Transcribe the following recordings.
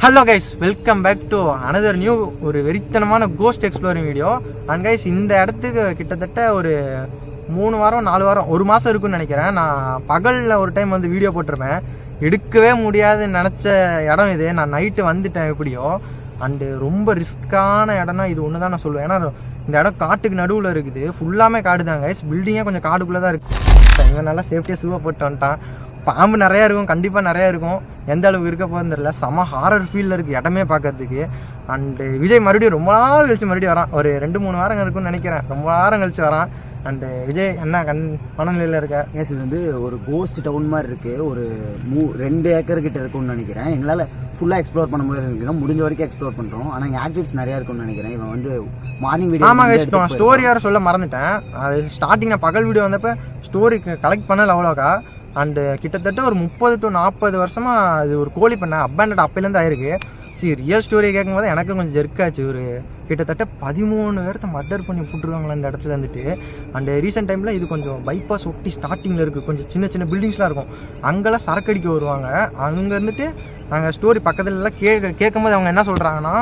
Hello guys, welcome back to another new ஒரு வெறித்தனமான ghost exploring video. And guys, இந்த இடத்துக்கு கிட்டத்தட்ட ஒரு 3 வாரம் 4 வாரம் 1 மாதம் இருக்குன்னு நினைக்கிறேன். நான் பகலில் ஒரு டைம் வந்து வீடியோ போட்டிருப்பேன். எடுக்கவே முடியாதுன்னு நினச்ச இடம் இது. நான் நைட்டு வந்துட்டேன் எப்படியோ. அண்டு ரொம்ப ரிஸ்க்கான இடம்னா இது ஒன்று தான் நான் சொல்லுவேன். ஏன்னா இந்த இடம் காட்டுக்கு நடுவில் இருக்குது. ஃபுல்லாமே காடு தான் கைஸ். பில்டிங்கே கொஞ்சம் காடுக்குள்ளே தான் இருக்குது. இவன் நல்லா சேஃப்டியாக சூவாக போட்டு வந்துட்டான். பாம்பு நிறையா இருக்கும், கண்டிப்பாக நிறையா இருக்கும். எந்த அளவுக்கு இருக்க போகிறது தெரியல. செம ஹாரர் ஃபீலில் இருக்குது இடமே பார்க்கறதுக்கு. அண்டு விஜய் மறுபடியும் ரொம்ப நாள் கழிச்சு மறுபடியும் வரான். ஒரு 2-3 வாரம் இருக்குன்னு நினைக்கிறேன். ரொம்ப வாரம் கழிச்சு வரான். அண்டு விஜய் என்ன மனநிலையில் இருக்க? கேஸ் இது வந்து ஒரு கோஸ்ட் டவுன் மாதிரி இருக்குது. ஒரு 2 ஏக்கர் கிட்ட இருக்கும்னு நினைக்கிறேன். எங்களால் ஃபுல்லாக எக்ஸ்ப்ளோர் பண்ண முடியாது. முடிஞ்ச வரைக்கும் எக்ஸ்ப்ளோர் பண்ணுறோம். ஆனால் இங்கே ஆக்டிவிட்டிஸ் நிறையா இருக்கும்னு நினைக்கிறேன். இவன் வந்து மார்னிங் வீடியோ ஆமாம் ஸ்டோரி யாரும் சொல்ல மறந்துட்டேன். அது ஸ்டார்டிங் நான் பகல் வீடியோ வந்தப்போ ஸ்டோரி கலெக்ட் பண்ணல அவ்வளோக்கா. அண்டு கிட்டத்தட்ட ஒரு 30 to 40 வருஷமாக அது ஒரு கோழி பண்ண அப்பாண்டட் அப்பையிலேருந்து ஆயிருக்கு. சரி, ரியல் ஸ்டோரி கேட்கும்போது எனக்கு கொஞ்சம் ஜெர்க்காச்சு. ஒரு கிட்டத்தட்ட 13 பேர்த்த மர்டர் பண்ணி விட்டுருவாங்களா இந்த இடத்துல இருந்துட்டு. அண்டு ரீசெண்ட் டைமில் இது கொஞ்சம் பைபாஸ் ஒட்டி ஸ்டார்டிங்கில் இருக்குது. கொஞ்சம் சின்ன சின்ன பில்டிங்ஸ்லாம் இருக்கும். அங்கெல்லாம் சரக்கடிக்க வருவாங்க. அங்கே இருந்துட்டு நாங்கள் ஸ்டோரி பக்கத்துலலாம் கேட்கும்போது அவங்க என்ன சொல்கிறாங்கன்னா,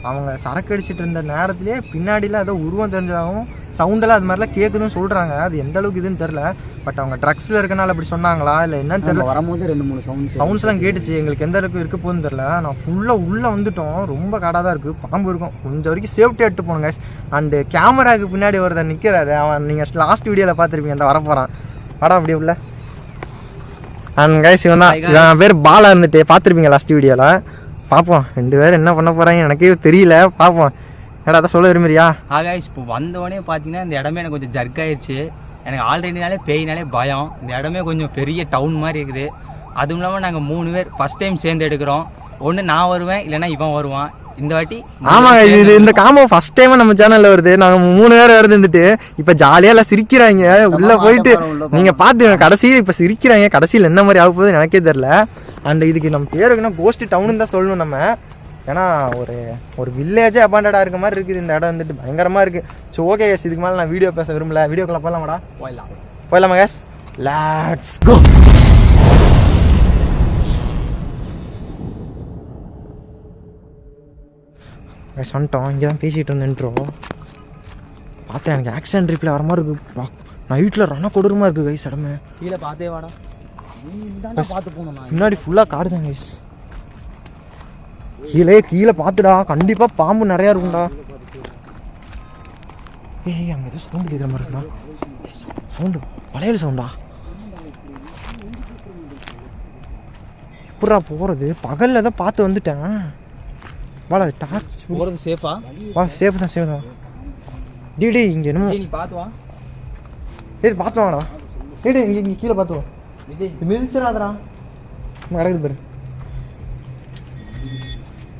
அவங்க சரக்கு அடிச்சிட்டு இருந்த நேரத்துலேயே பின்னாடிலாம் ஏதோ உருவம் தெரிஞ்சதாகவும் சவுண்டெல்லாம் அது மாதிரிலாம் கேட்குதுன்னு சொல்கிறாங்க. அது எந்த அளவுக்கு இதுன்னு தெரில. பட் அவங்க ட்ரக்ஸில் இருக்கனால அப்படி சொன்னாங்களா இல்லை என்னன்னு தெரியல. வரும்போது 2-3 சவுண்ட்ஸ்லாம் கேட்டுச்சு. எங்களுக்கு எந்த அளவுக்கு இருக்க போகுதுன்னு தெரில. நான் ஃபுல்லாக உள்ளே வந்துட்டோம். ரொம்ப காடாக தான் இருக்குது. பாம்பு இருக்கும். கொஞ்சம் வரைக்கும் சேஃப்டியாக எடுத்து போகணும் கைஸ். அண்டு கேமராவுக்கு பின்னாடி ஒருத்தர் நிற்கிறாரு. அவன் நீங்கள் லாஸ்ட் வீடியோவில் பார்த்துருப்பீங்க. அந்த வரப்போகிறான் படம் அப்படி உள்ள. அண்ட் கைஸ், இவன் தான். இவன் பேர் பாலா இருந்துட்டு பார்த்துருப்பீங்க லாஸ்ட் வீடியோவில். பார்ப்போம் 2 பேரும் என்ன பண்ண போகிறாங்க எனக்கே தெரியல. பார்ப்போம். ஏடா அதை சொல்ல விரும்புறியா? கைஸ், இப்போ வந்தவொடனே பார்த்தீங்கன்னா இந்த இடமே எனக்கு கொஞ்சம் ஜர்க்காயிடுச்சு. எனக்கு ஆல்ரெடினாலே பேயினாலே பயம். இந்த இடமே கொஞ்சம் பெரிய டவுன் மாதிரி இருக்குது. அதுவும் இல்லாமல் நாங்கள் 3 பேர் ஃபஸ்ட் டைம் சேர்ந்து எடுக்கிறோம். ஒன்று நான் வருவேன், இல்லைன்னா இவன் வருவான். இந்த வாட்டி ஆமாங்க, இது இந்த காம்போ ஃபர்ஸ்ட் டைம் நம்ம சேனலில் வருது. நாங்கள் 3 பேர் வருதுன்னுட்டு இப்போ ஜாலியாக எல்லாம் சிரிக்கிறாங்க. உள்ளே போயிட்டு நீங்கள் பார்த்து கடைசியில் இப்போ சிரிக்கிறாங்க. கடைசியில் என்ன மாதிரி ஆக போகுதுன்னு எனக்கே தெரில. அண்ட் இதுக்கு நம்ம பேர் இருக்குன்னா கோஸ்ட் டவுன்னு தான் சொல்லணும் நம்ம. ஏன்னா ஒரு வில்லேஜே அபாண்டடாக இருக்க மாதிரி இருக்குது. இந்த இடம் வந்துட்டு பயங்கரமாக இருக்குது. ஸோ ஓகே கேஸ், இதுக்கு மேலே நான் வீடியோ பேச விரும்பல. வீடியோக்குள்ள போகலாமாடா? போயிடலாமா கேஸ்? Let's go. கேஸ் வந்துட்டோம். இங்கே தான் பேசிகிட்டு இருந்தேன்ட்ரோ பார்த்தேன். எனக்கு ஆக்சிடென்ட் ரிப்ளை வர மாதிரி இருக்குது. நைட்டில் ரண கொடூரமாக இருக்குது கைஸ் இடமே. கீழே பார்த்தே வாடா. பார்த்து போகணும். முன்னாடி ஃபுல்லாக காடு தான் கைஸ். கீழே பார்த்துடா. கண்டிப்பாக பாம்பு நிறையா இருக்கும்டா. ஏய், அங்கே ஏதோ சவுண்டு கேட்குற மாதிரி இருக்குடா. சவுண்டு வளையல் சவுண்டா. எப்படா போகிறது? பகலில் தான் பார்த்து வந்துட்டேன். வாடா டார்ச் போகிறது சேஃபா? வா, சேஃப் தான் சேஃப் தான். டீடி இங்கே என்னமோ நீ பார்த்து வா. ஏய் பார்த்து வாடா. டீடி இங்கே கீழே பார்த்து வா. விஜய் மிதிச்சிடாதடா. நம்ம கிடக்குது பாரு.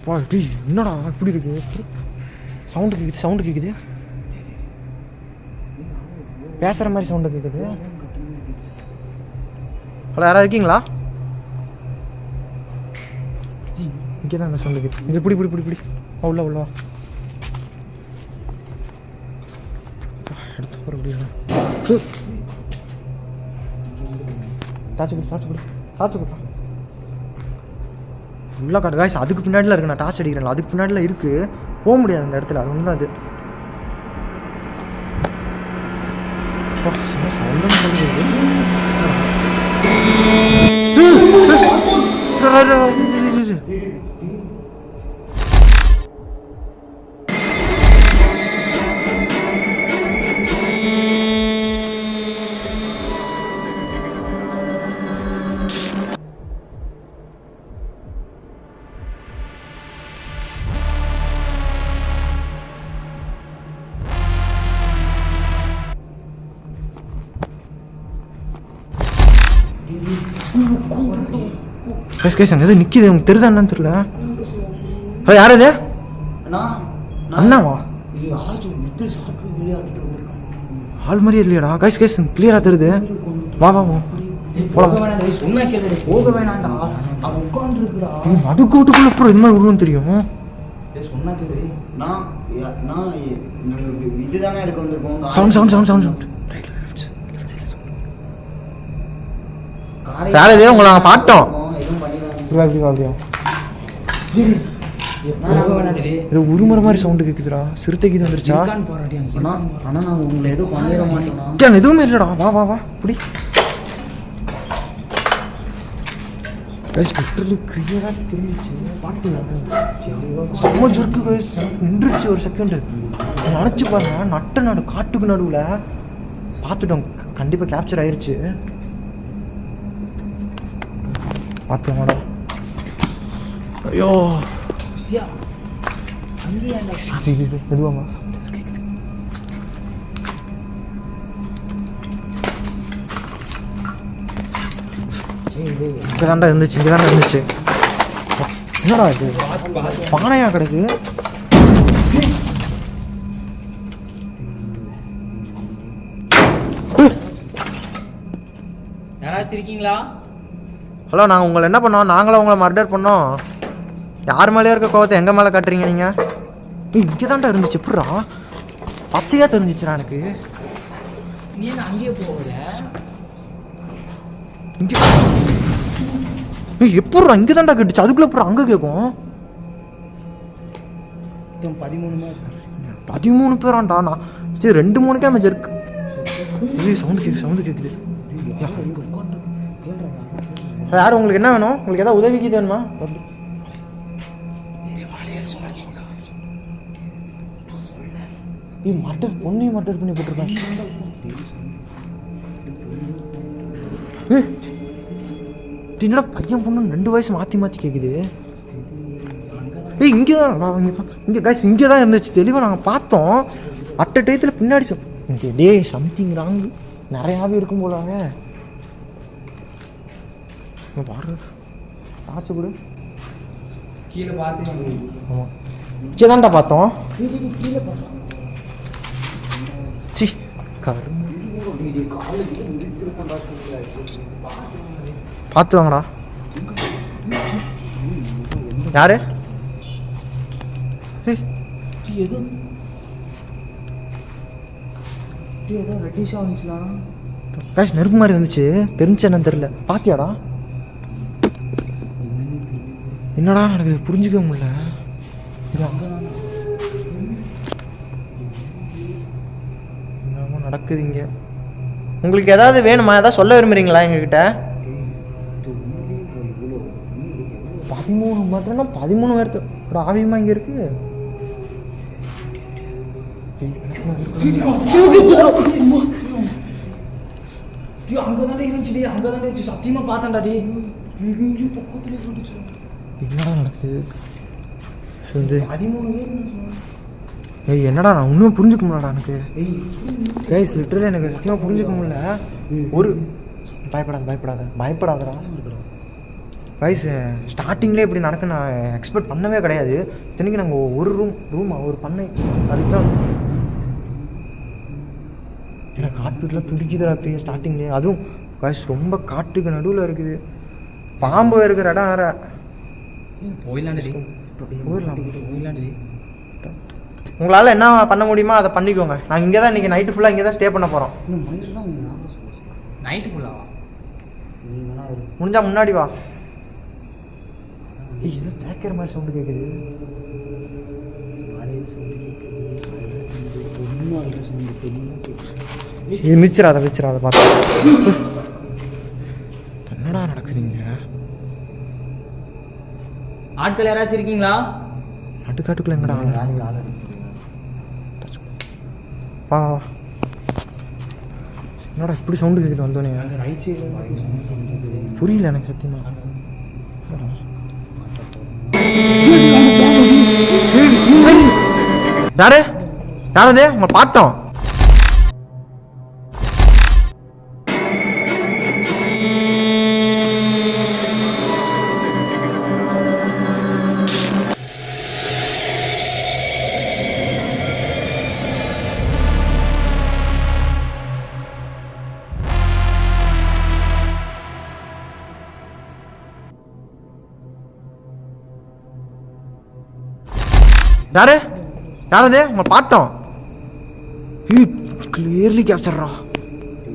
வா டீ, என்னடா இப்படி இருக்கு? சவுண்டு கேட்குது. பேசுகிற மாதிரி சவுண்டு கேட்குது. ஹலோ, யாராவது இருக்கீங்களா? இங்கே தான் சவுண்டு கேட்குது. இங்கே பிடி உள்ள வா. எடுத்து போகிற முடியும். டார்ச் கொடுப்பா. உள்ள காட்டு காய்ஸ். அதுக்கு பின்னாடிலாம் இருக்குது. நான் டார்ச் அடிக்கிறேன். அதுக்கு பின்னாடிலாம் இருக்குது. போக முடியாது அந்த இடத்துல. அது ஒன்று தான் அது. எது நிற்கிது? உங்களுக்கு தெரியுதா என்னன்னு தெரியல. யார் அது? அண்ணாவா? ஆள் மாதிரியே இல்லையாடா கைஸ். கிளியராக தெரியுது. வா அதுக்கு வீட்டுக்குள்ள அப்புறம் இது மாதிரி உருவம் தெரியும். சவுண்ட் யார் இது? உங்களை நாங்கள் பார்த்தோம். இது உருமுறை மாதிரி சவுண்டு கேக்குதுடா. சிறுத்தைக்கு இது வந்துருச்சா? ஆனால் நான் உங்களை எதுவும் பண்ணிட மாட்டேன்னா. எதுவுமே இல்லடா. வா வா வா இப்படி கிளியரா தெரிஞ்சிச்சு. செம்ம ஜுருக்கு கைஸ். நின்றுச்சு ஒரு செகண்ட். நினச்சி பாருங்க, நடு காட்டுக்கு நடுவில் பார்த்துட்டோம். கண்டிப்பாக கேப்சர் ஆயிடுச்சு. பார்த்தோம்டா. ஐயோ எதுவாங்க இங்கதாண்டா இருந்துச்சு. என்னடா இது பானையா கிடக்கு? யாராச்சும் இருக்கீங்களா? ஹலோ, நாங்கள் உங்களை என்ன பண்ணோம்? நாங்களும் உங்களை மர்டர் பண்ணோம். யார் மேலேயே இருக்க கோவத்தை எங்கள் மேலே காட்டுறீங்க நீங்கள்? இங்கே தான்டா இருந்துச்சு. எப்படா பச்சையாக தெரிஞ்சிச்சுடா எனக்கு. நீ அங்கேயே போகல. இங்கே எப்படா இங்கே தான்டா கேட்டுச்சு. அதுக்குள்ளே எப்படா அங்கே கேட்கும்? 13 பேரான்டா. நான் சரி 2-3 கேமேஜ் இருக்கு. சவுண்டு கேட்குது. யார் உங்களுக்கு என்ன வேணும்? உங்களுக்கு ஏதாவது உதவிக்கு வேணுமா? பொண்ணையும் மர்டர் பண்ணி போட்டிருக்கேன். என்னடா பையன் பொண்ணு 2 வயசு மாற்றி கேட்குது. இங்கே தான் இருந்துச்சு. தெளிவாக நாங்கள் பார்த்தோம். அட்ட டயத்தில் பின்னாடி டே சம்திங் ராங் நிறையாவே இருக்கும் போலாங்க. பாரு டார்ச் கொடு. கீழே பார்த்து. ஆமாம், இங்கே தான்டா பார்த்தோம். சி பார்த்து வாங்கடா. யாரு நெருப்பு மாதிரி இருந்துச்சு. தெரிஞ்சு என்னன்னு தெரியல. பாத்தியாடா? என்னடா நடக்குது புரிஞ்சுக்க முடியல. என்னமோ நடக்குது இங்க. உங்களுக்கு ஏதாவது வேணுமா? ஏதாவது சொல்ல விரும்புறீங்களா எங்ககிட்ட? 13 மட்டும்னா 13 பேர்த்து ஆவியமா இங்க இருக்கு. அங்கதான் இருந்துச்சு. அங்கதான் இருந்துச்சு. சத்தியமா பார்த்தேன்டாடி. என்னடா நடக்குது? 13 பேர். என்னடா நான் இன்னும் புரிஞ்சுக்க முடியலடா எனக்கு. கைஸ் லிட்டரலி எனக்கு சத்தியமாக புரிஞ்சுக்க முடியல. ஒரு பயப்படாதடா கைஸ். ஸ்டார்டிங்லேயே இப்படி நடக்க நான் எக்ஸ்பெக்ட் பண்ணவே கிடையாது. இத்தனைக்கு நாங்கள் ஒரு ஒரு பண்ணை அதுதான் எனக்கு காட்டுலாம் துடிக்குதுடா அப்படியே ஸ்டார்டிங்லேயே. அதுவும் கைஸ் ரொம்ப காட்டுக்கு நடுவில் இருக்குது. பாம்பு இருக்கிற இடம் வேற. போயிடலாம். உங்களால் என்ன பண்ண முடியுமோ அதை பண்ணிக்கோங்க. நாங்கள் இங்கே தான் இன்றைக்கி நைட்டு ஃபுல்லாக இங்கே தான் ஸ்டே பண்ண போகிறோம். நைட்டு ஃபுல்லாவா? முடிஞ்சா முன்னாடி வா. இது தேக்கிற மாதிரி சவுண்டு கேட்குது. மிச்சிடாத பார்த்து. என்னடா நடக்குதுங்க? ஆட்கள் யாராச்சும் இருக்கீங்களா? நடுக்காட்டுக்குள்ள எங்கடா? வா என்னடா இப்படி சவுண்டு கேட்குது வந்தோடனே? புரியல எனக்கு சத்தியமா. யாரு யாரது? உங்களை பார்த்தோம். யாரது? உங்களை பார்த்தோம். கிளியர்லி கேப்சர்ரா.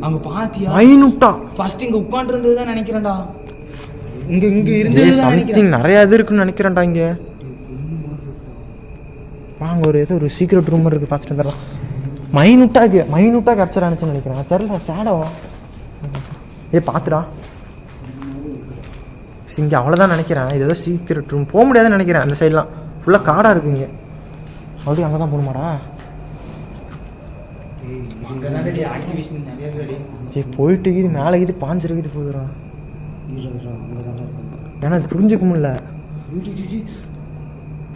அங்க பாத்தியா? மைனூட்டா ஃபர்ஸ்ட் இங்க உட்கார்ந்து இருந்தது தான் நினைக்கிறேன்டா. இங்க இருந்தது சம்திங் நிறைய இது இருக்குன்னு நினைக்கிறேன்டா. இங்க வாங்க ஒரு சீக்ரெட் ரூம் இருக்குது, பார்த்துட்டு வந்துடலாம். மைனூட்டாக கேப்சர் ஆனிச்சுன்னு நினைக்கிறேன், தெரில. சேடோ பார்த்துடா இங்கே அவ்வளோதான் நினைக்கிறேன். இது ஏதோ சீக்ரெட் ரூம், போக முடியாதுன்னு நினைக்கிறேன். அந்த சைட்லாம் ஃபுல்லாக காடாக இருக்குங்க. அப்படியே அங்கே தான் போகணுமாடா? போயிட்டு இது மேலே இது பாஞ்சிருக்குது போகுதுடா. ஏன்னா அது புரிஞ்சுக்க முடியல.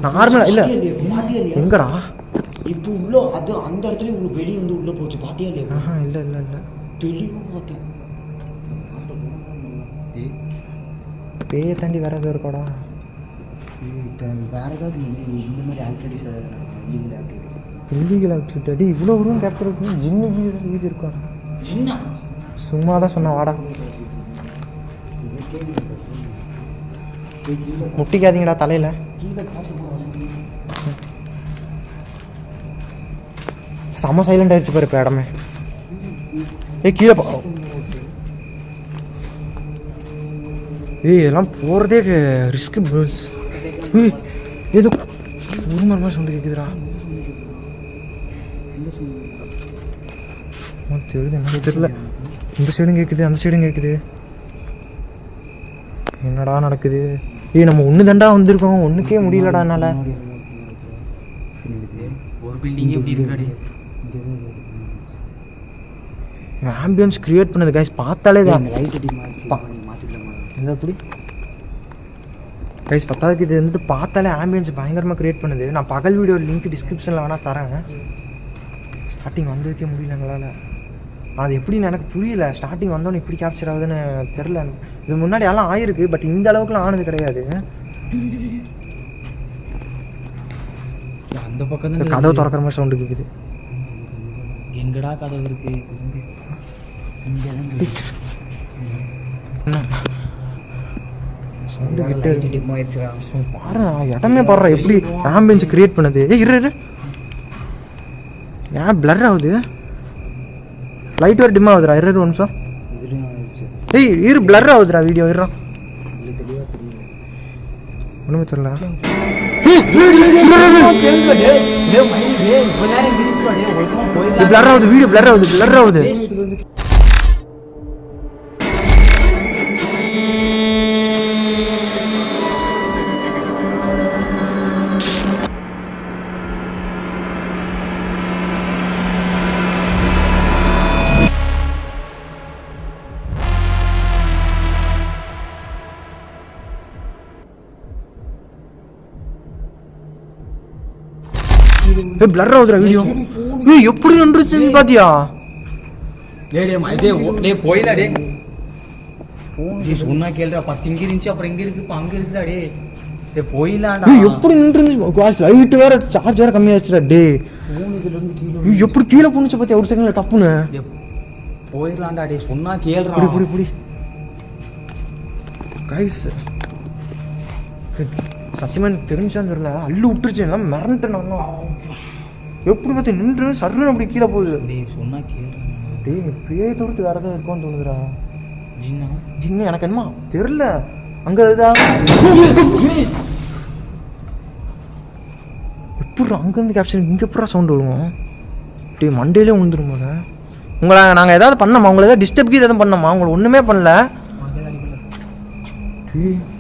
நார்மலா இல்லை எங்கடா இப்போ உள்ள அது அந்த இடத்துல உங்களுக்கு வெளியே வந்து உள்ள போச்சு, பாத்தியா இல்லையா? இல்லை இல்லை இல்லை தெளிவா பார்த்தேன். பேயை தாண்டி வேற ஏதோ இருக்காடா. வேற ஏதாவது இந்த மாதிரி ஆக்டிவிட்டிஸ் இல்லீகல் ஆக்டிவிட்டி அடி இவ்வளோ ரூம் கேப்சர் பண்ணி ஜின்னு வீடு இருக்கா? சும்மா தான் சொன்னேன் வாடா. முட்டிக்காதீங்கடா தலையில். செம சைலண்ட் ஆயிடுச்சு பாரு இப்போ இடமே. கீழே இதெல்லாம் போகிறதே ரிஸ்க்கு ப்ரோஸ். ஏதோ ஒரு மாதிரி சவுண்டு கேட்குதுடா. தெரியுது என்ன தெரியல. இந்த சைடும் கேட்குது, அந்த சைடும் கேட்குது. என்னடா நடக்குது? நம்ம ஒன்று தாண்டா வந்திருக்கோம், ஒன்றுக்கே முடியலடா என்னால். ஒரு பில்டிங்கே எப்படி இருக்காடி ஆம்பியன்ஸ் கிரியேட் பண்ணது கைஸ், பார்த்தாலே தான் இந்த அப்படி கைஸ் பத்தாவதுக்கு இது வந்துட்டு பார்த்தாலே ஆம்பியன்ஸ் பயங்கரமாக க்ரியேட் பண்ணுது. நான் பகல் வீடியோ லிங்க் டிஸ்கிரிப்ஷனில் வேணால் தரேன். ஸ்டார்டிங் வந்ததுக்கே முடியல எங்களால். அது எப்படின்னு எனக்கு புரியல. ஸ்டார்டிங் வந்தோன்னே இப்படி கேப்சர் ஆகுதுன்னு தெரில. இது முன்னாடி எல்லாம் ஆயிருக்கு, பட் இந்த அளவுக்குலாம் ஆனது கிடையாது. அந்த பக்கம் தான் கதவு திறக்கிற மாதிரி சவுண்டு கேட்குது. எங்கடா கதவு இருக்கு? சவுண்டு கிட்ட பாரு, இடமே பாடுறா எப்படி ஆம்பியன்ஸ் கிரியேட் பண்ணுது. இரு ஏன் பிளர் ஆகுது? லைட் வேறு டிம் ஆகுதுடா. இரு ஒரு நிமிஷம். இரு பிளர் ஆகுதுடா வீடியோ. இருறா ஒன்றுமே தெரியல. பிளர் ஆகுது வீடியோ, பிளர் ஆகுது. பிளர் ஆகுதுடா வீடியோ. எப்படி நின்றுச்சுன்னு பாத்தியா? போயிடா டே. சொன்னா கேளுடா. ஃபர்ஸ்ட் இங்க இருந்துச்சு, அப்புறம் இங்க இருக்கு, அங்க இருக்குடா டே. போயிடலாம்டா. எப்படி நின்றுச்சு? லைட் வேற சார்ஜ் வேற கம்மியாச்சுடா டே. எப்படி கீழே போனுச்சு பாத்தியா ஒரு செகண்ட்ல டப்புன்னு? போயிடலாம்டா டே. சொன்னா கேளுடா. புடி கைஸ், சத்தியமா எனக்கு தெரிஞ்சான்னு தெரியல. அள்ளு விட்டுருச்சு, எல்லாம் மிரண்டுட்டேன் நான். எப்படி பார்த்து நின்று சர்ன்னு அப்படி கீழே போகுது. சொன்னா கேளுடா. டேய் பேய் தவிர்த்து வேற ஏதாவது இருக்கும்னு தோணுதுடா. ஜின்னு எனக்கு என்னமா தெரியல. அங்க எப்படி அங்கேருந்து கேப்சர் இங்கே எப்படா சவுண்ட் விடுவோம்? டே மண்டேலே விழுந்துரும் போல. உங்களை நாங்கள் ஏதாவது பண்ணோமா? உங்களை ஏதாவது டிஸ்டர்ப்க்கு எதுவும் பண்ணோமா? உங்களை ஒன்றுமே பண்ணல.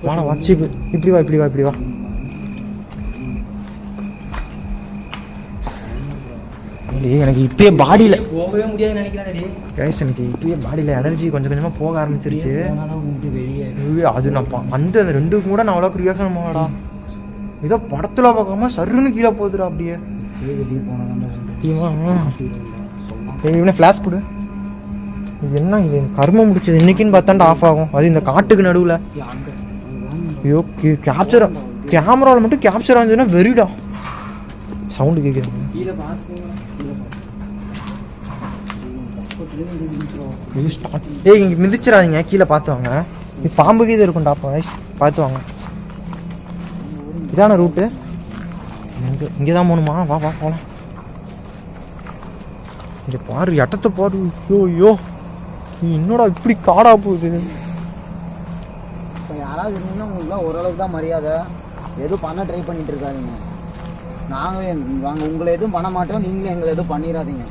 வாடா வாட்ஸ்அப் இப்படி வா. எனக்கு இப்பயே பாடியில் போகவே முடியாதுன்னு நினைக்கிறேன். கைஸ் எனக்கு இப்பயே பாடியில் எனர்ஜி கொஞ்சம் கொஞ்சமாக போக ஆரம்பிச்சிருச்சு. அது நான் அந்த ரெண்டுக்கும் கூட நான் அவ்வளோக்கு ரியாக்ஷன் பண்ணடா. ஏதோ படத்தில் பார்க்காம சருன்னு கீழே போகுதுடா அப்படியே. இவனே ஃப்ளாஷ் கொடு. இது என்ன இது கர்மம் முடிச்சது இன்னைக்குன்னு பார்த்தாண்டா ஆஃப் ஆகும். அது இந்த காட்டுக்கு நடுவில். ஐயோ கேமராவில் மட்டும் கேப்சர் ஆகுதுன்னா வெறிடா சவுண்டு கேட்குது. இங்கே மிதிச்சிடாதீங்க, கீழே பார்த்து வாங்க. பாம்புக்கு இது இருக்கும்டா பார்த்து வாங்க. இதான ரூட்டு? இங்கே தான் போகணுமா? வா போகலாம். இங்கே பாரு இடத்த பாரு. ஐயோ என்னடா இப்படி காடா போகுது. இப்போ யாராவது இருந்தீங்கன்னா உங்களுக்கு ஓரளவுக்கு தான் மரியாதை. எதுவும் பண்ண ட்ரை பண்ணிட்டு இருக்காதீங்க. நாங்கள் உங்களை எதுவும் பண்ண மாட்டோம், நீங்களும் எங்களை எதுவும் பண்ணிடாதீங்க.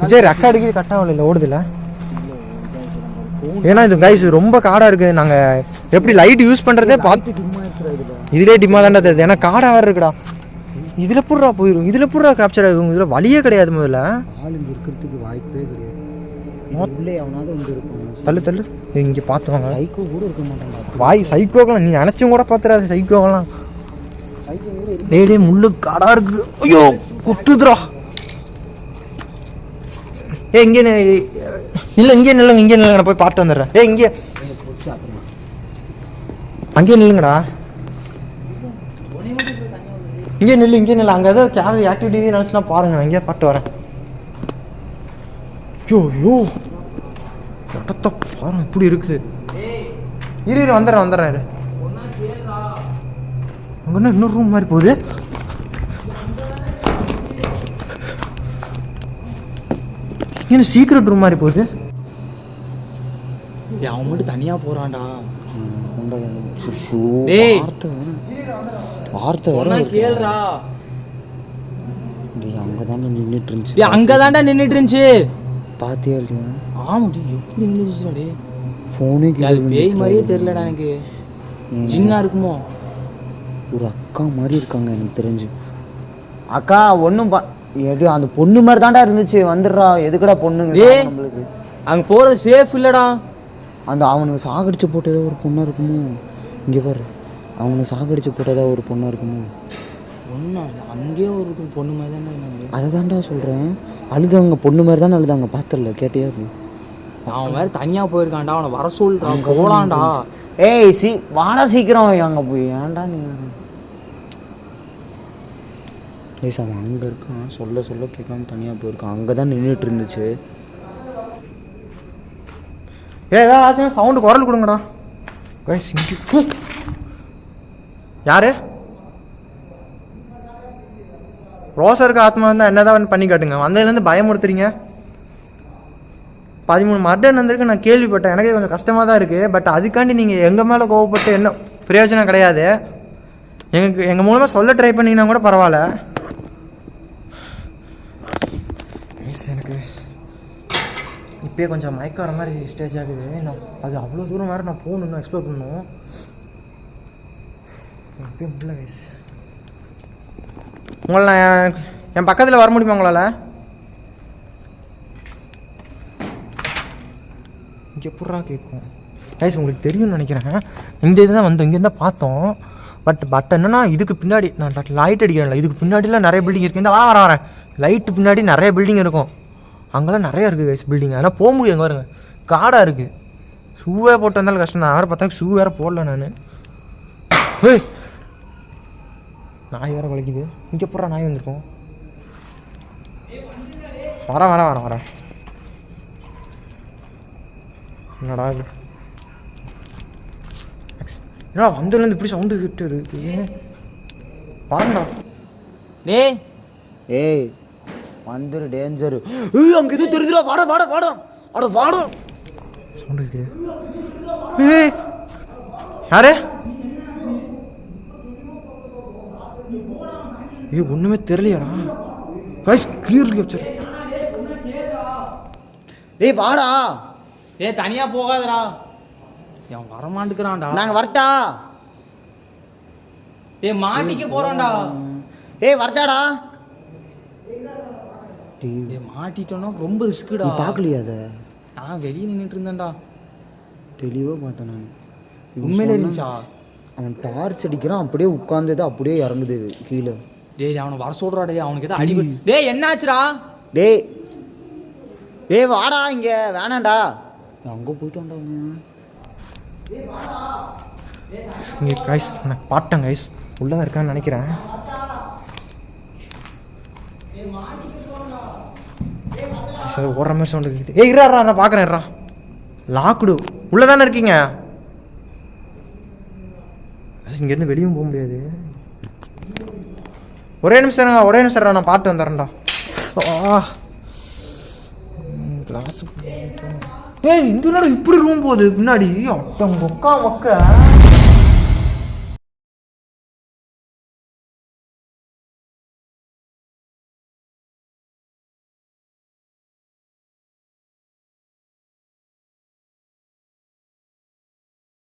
விஜய் ரெக்கார்டுக்கு கட்டாக இல்லை ஓடுதில்ல. ஏன்னா இது கைஸ் ரொம்ப காடாக இருக்குது. நாங்கள் எப்படி லைட் யூஸ் பண்ணுறதே பார்த்து இதுலேயே டிம்மாக தாண்டா தெரியுது. ஏன்னா காடாக வேறு இருக்குடா. இதில் புறா போயிடும், இதில் புறா கேப்சர் ஆகும். இதில் வழியே கிடையாது. முதல்ல ஆளுங்க இருக்கிறதுக்கு வாய்ப்பே கிடையாது. உள்ளே எவனாவது வந்து இருக்கும். தள்ளு தள்ளு இங்கே பார்த்துவாங்க. சைக்கோ கூட இருக்க மாட்டாங்க. வாய் சைக்கோக்கெல்லாம் நீ நினச்சும் கூட பார்த்துறாது. சைக்கோக்கெல்லாம் டே முள்ளு காடாக இருக்கு. ஐயோ குத்துதுரா. இங்கே இல்லை, இங்கே நில்லுங்க, இங்கே நில்லுங்க, நான் போய் பார்த்து வந்துடுறேன். இங்கே அங்கேயே நில்லுங்கடா. இங்கே நில்லு, இங்கே நில்லு. அங்கே ஏதோ கேமரா ஆக்டிவிட்டி நினச்சுன்னா பாருங்க. நான் இங்கே பாட்டு வரேன். ஐயோ இடத்த பாருங்க இப்படி இருக்குது. இரு வந்துடுறேன். அங்கே என்ன இன்னொரு ரூம் மாதிரி போகுது. என்ன சீக்ரெட் ரூம் மாதிரி போகுது. அவன் மட்டும் தனியாக போகிறான்டா. வார்த்தை கேளுடா. அங்கே தானே நின்றுட்டு இருந்துச்சு. அங்கே தாண்டா நின்றுட்டு இருந்துச்சு. பார்த்தியா இல்லையா? ஆமாடி எப்படி நின்றுச்சுடா. டே ஃபோனே அது பேய் மாதிரியே தெரியலடா எனக்கு. ஜின்னா இருக்குமோ? ஒரு அக்கா மாதிரி இருக்காங்க எனக்கு தெரிஞ்சு. அக்கா ஒன்றும் எது அந்த பொண்ணு மாதிரி தாண்டா இருந்துச்சு. வந்துடுறா. எதுக்குடா பொண்ணுங்க நம்மளுக்கு? அங்கே போகிறது சேஃப் இல்லைடா. அந்த அவனுக்கு சாகடிச்சு போட்டதோ ஒரு பொண்ணாக இருக்குமோ? இங்கே பாரு, அவனுக்கு சாகடிச்சு போட்டதா ஒரு பொண்ணாக இருக்குமோ? பொண்ணா? அங்கேயே ஒரு பொண்ணு மாதிரி தானே இருந்தாங்க. அதை தாண்டா சொல்கிறேன். அழுதாங்க, பொண்ணு மாதிரி தானே அழுதாங்க. பார்த்துடல கேட்டியா? அவன் வேறு தனியாக போயிருக்கான்டா. அவனை வர சொல்கிறான். போகலான்டா. ஏய் வாடா சீக்கிரம். அங்கே போய் ஏன்டா நீ? ஏய் அவன் அங்கே இருக்கான். சொல்ல கேட்காம தனியாக போயிருக்கான். அங்கே தான் நின்றுட்டு இருந்துச்சு. ஏதாவது சவுண்டு குரல் கொடுங்கடா. யாரு ரோசருக்கு ஆத்மா இருந்தால் என்னதான் பண்ணி காட்டுங்க. வந்ததுலேருந்து பயமுறுத்துறீங்க. 13 மர்டர் வந்திருக்கு நான் கேள்விப்பட்டேன். எனக்கே கொஞ்சம் கஷ்டமாக தான் இருக்குது. பட் அதுக்காண்டி நீங்கள் எங்கள் மேலே கோவப்பட்டு என்ன பிரயோஜனம் கிடையாது. எங்கள் மூலமாக சொல்ல ட்ரை பண்ணிங்கன்னா கூட பரவாயில்ல. எனக்கு இப்போயே கொஞ்சம் மயக்க வர மாதிரி ஸ்டேஜ் ஆகுது. நான் அது அவ்வளோ தூரம் வேறு நான் போகணும், எக்ஸ்ப்ளோர் பண்ணணும். அப்படியே முடியல வயசு. உங்களை நான் என் பக்கத்தில் வர முடியுமா உங்களால்? இங்கே எப்படா கேட்கும் கைஸ்? உங்களுக்கு தெரியும்னு நினைக்கிறேன். இந்த இதுதான் வந்து இங்கேருந்தான் பார்த்தோம். பட் என்னன்னா இதுக்கு பின்னாடி நான் லைட் அடிக்கிறேன்ல, இதுக்கு பின்னாடிலாம் நிறைய பில்டிங் இருக்குது. இந்த வரேன் லைட்டு பின்னாடி நிறைய பில்டிங் இருக்கும். அங்கெல்லாம் நிறையா இருக்குது கைஸ் பில்டிங். ஆனால் போக முடியும். அங்கே வருங்க காடாக இருக்குது. ஷூவே போட்டு வந்தாலும் கஷ்டம். நான் வேறு பார்த்தா ஷூ வேறு போடல நான். நாய் வேறு வலிக்குது. இங்கே போடுறா நாய் வந்துருக்கோம். வரேன். என்னடா இது? ஏன்னா வந்ததுலேருந்து இப்படி சவுண்டு கிட்ட இருக்கு. பாருங்கடா. ஏய் வந்துரு டேஞ்சரு. அங்கே இது தெரிஞ்சிடா. வாடா சவுண்டு இருக்கு. யாரு? ஐயோ ஒன்றுமே தெரியலையாடா கைஸ். Clear capture. ஏய் வாடா. தனியாக போகாதடா. அவன் வரமாட்டுக்கிறான்டா. நாங்கள் வரட்டா? மாட்டிக்க போகிறோம்டா. வரட்டாடா. மாட்டிட்டோன்னா ரொம்ப ரிஸ்க்குடா. பார்க்கலையா அதை? நான் வெளியே நின்றுட்டு இருந்தேன்டா. தெளிவாக பார்த்தேன் நான். உண்மையிலே இருந்துச்சா? அவன் டார்ச் அடிக்கிறான். அப்படியே உட்கார்ந்தது அப்படியே இறங்குது கீழே. அவனை வர சொல்றா. அவனுக்கு எதாவது அடிபட்டு. என்னாச்சுடா? வாடா இங்கே. வேணாண்டா. அங்கே போயிட்டு வந்தாங்க. கைஸ் நான் பாட்டேன் கைஸ். உள்ளே இருக்கான்னு நினைக்கிறேன். ஓடுற மாதிரி சவுண்ட் இருக்குது. இருறா நான் பார்க்குறேன். லாக்குடு உள்ளே தானே இருக்கீங்க. இங்கேருந்து வெளியும் போக முடியாது. ஒரே நிமிஷம் நான் பாட்டு வந்துடுறேன்டா. கிளாஸ் இங்கே இப்படி ரூம் போகுது பின்னாடி. மொக்க